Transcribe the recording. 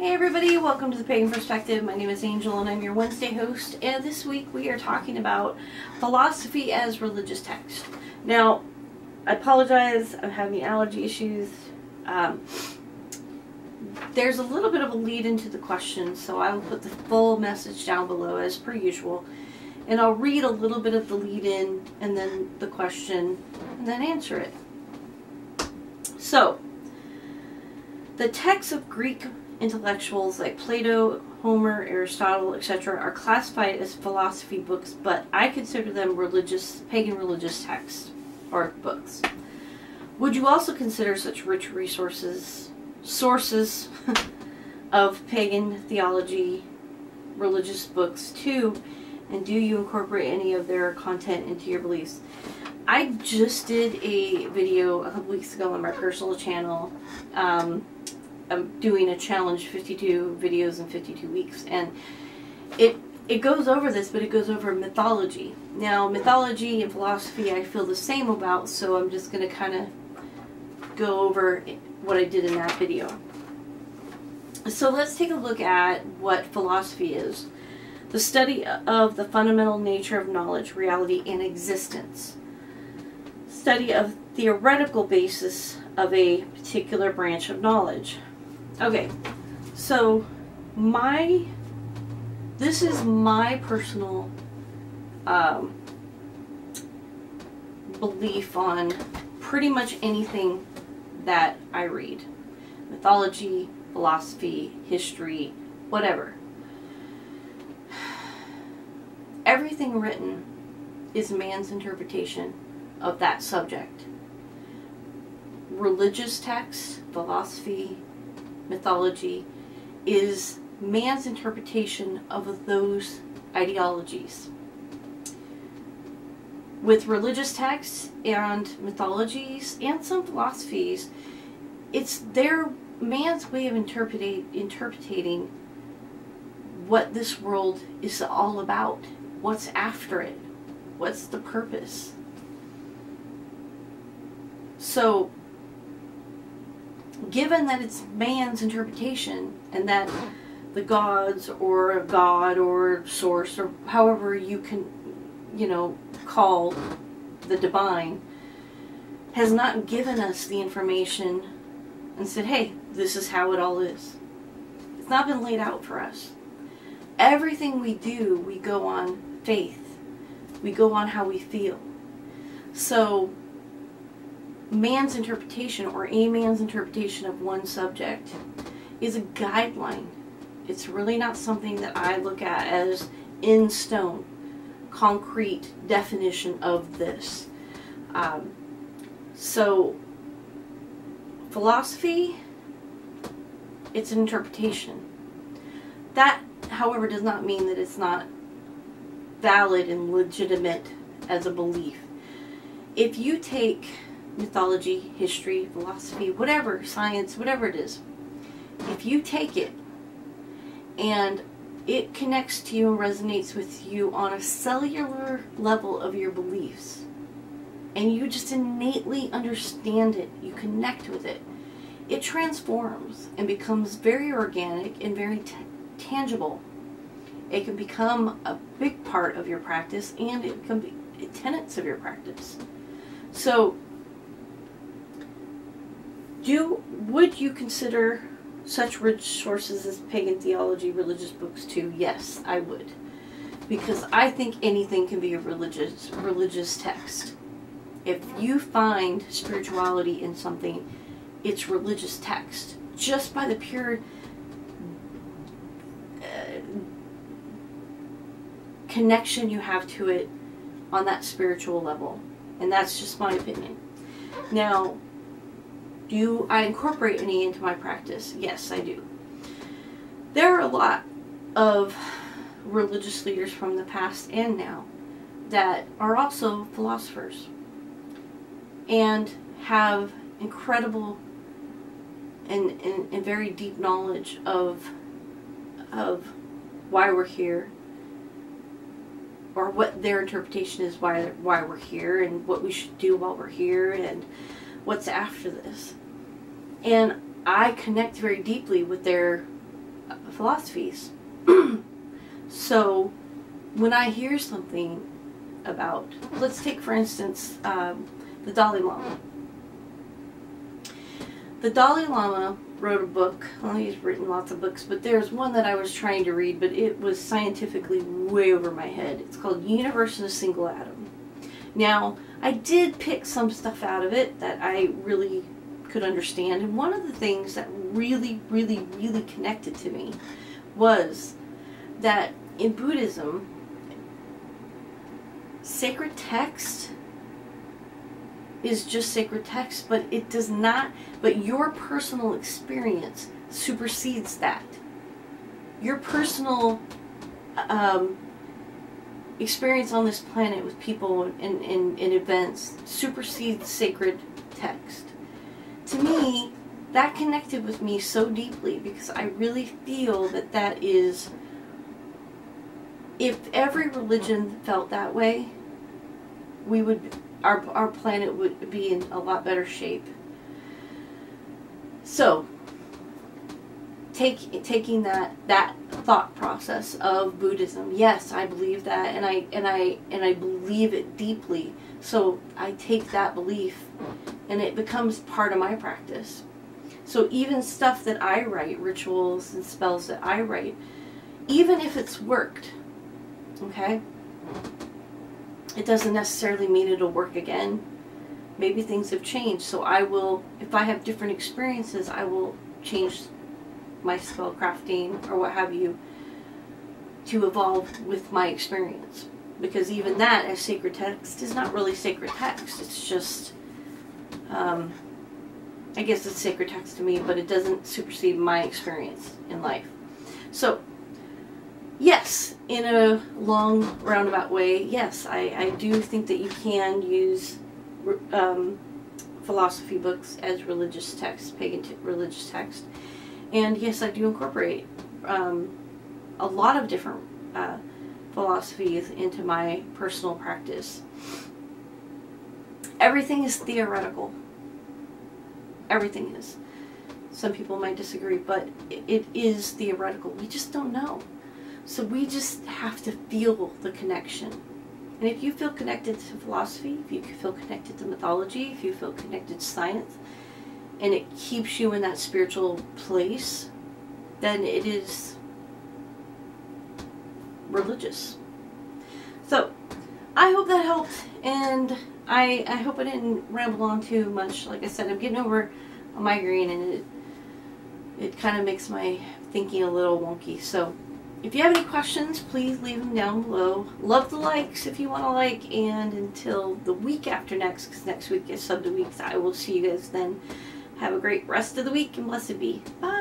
Hey everybody, welcome to the Pagan Perspective. My name is Angel and I'm your Wednesday host, and this week we are talking about philosophy as religious text. Now, I apologize, I'm having allergy issues. There's a little bit of a lead into the question, so I will put the full message down below as per usual, and I'll read a little bit of the lead in and then the question and then answer it. So, the texts of Greek intellectuals like Plato, Homer, Aristotle, etc. are classified as philosophy books, but I consider them pagan religious texts or books. Would you also consider such rich sources of pagan theology religious books too, and do you incorporate any of their content into your beliefs? I just did a video a couple weeks ago on my personal channel. I'm doing a challenge, 52 videos in 52 weeks, and it goes over this, but it goes over mythology. Now, mythology and philosophy I feel the same about, so I'm just going to kind of go over what I did in that video. So let's take a look at what philosophy is. The study of the fundamental nature of knowledge, reality, and existence. Study of theoretical basis of a particular branch of knowledge. Okay, so this is my personal belief on pretty much anything that I read. Mythology, philosophy, history, whatever. Everything written is man's interpretation of that subject. Religious texts, philosophy, mythology is man's interpretation of those ideologies. With religious texts and mythologies and some philosophies, it's man's way of interpreting what this world is all about. What's after it? What's the purpose? So, given that it's man's interpretation and that the gods or a god or source or however you can, call the divine, has not given us the information and said, hey, this is how it all is. It's not been laid out for us. Everything we do, we go on faith. We go on how we feel. So, man's interpretation, or a man's interpretation of one subject, is a guideline. It's really not something that I look at as in stone, concrete definition of this. So, philosophy, it's an interpretation. That, however, does not mean that it's not valid and legitimate as a belief. If you take mythology, history, philosophy, whatever, science, whatever it is, if you take it and it connects to you and resonates with you on a cellular level of your beliefs, and you just innately understand it, you connect with it, it transforms and becomes very organic and very tangible. It can become a big part of your practice, and it can be tenets of your practice. So, would you consider such rich sources as pagan theology religious books too? Yes, I would. Because I think anything can be a religious text. If you find spirituality in something, it's religious text. Just by the pure connection you have to it on that spiritual level. And that's just my opinion. Now, do I incorporate any into my practice? Yes, I do. There are a lot of religious leaders from the past and now that are also philosophers and have incredible and very deep knowledge of why we're here, or what their interpretation is why we're here, and what we should do while we're here, and what's after this. And I connect very deeply with their philosophies. So when I hear something about, let's take for instance the Dalai Lama. The Dalai Lama wrote a book. Well, he's written lots of books, but there's one that I was trying to read, but it was scientifically way over my head. It's called Universe in a Single Atom. Now, I did pick some stuff out of it that I really could understand, and one of the things that really connected to me was that in Buddhism, sacred text is just sacred text, but it does not, but your personal experience supersedes that. Your personal experience on this planet with people and events supersedes sacred text. To me, that connected with me so deeply because I really feel that that is, if every religion felt that way, we would, our planet would be in a lot better shape. So, taking that thought process of Buddhism, yes, I believe that, and I believe it deeply. So I take that belief, and it becomes part of my practice. So even stuff that I write, rituals and spells that I write, even if it's worked, okay, it doesn't necessarily mean it'll work again. Maybe things have changed, so I will, if I have different experiences, I will change my spell crafting or what have you to evolve with my experience. Because even that, as sacred text, is not really sacred text. It's just, I guess it's sacred text to me, but it doesn't supersede my experience in life. So, yes, in a long roundabout way, yes, I do think that you can use philosophy books as religious text, pagan religious text. And yes, I do incorporate a lot of different philosophies into my personal practice. Everything is theoretical. Everything is. Some people might disagree, but it is theoretical. We just don't know. So we just have to feel the connection. And if you feel connected to philosophy, if you feel connected to mythology, if you feel connected to science, and it keeps you in that spiritual place, then it is religious. So, I hope that helped, and I hope I didn't ramble on too much. Like I said, I'm getting over a migraine, and it kind of makes my thinking a little wonky. So, if you have any questions, please leave them down below. Love the likes if you want to like, and until the week after next, because next week is Sub to Weeks, I will see you guys then. Have a great rest of the week, and blessed be. Bye!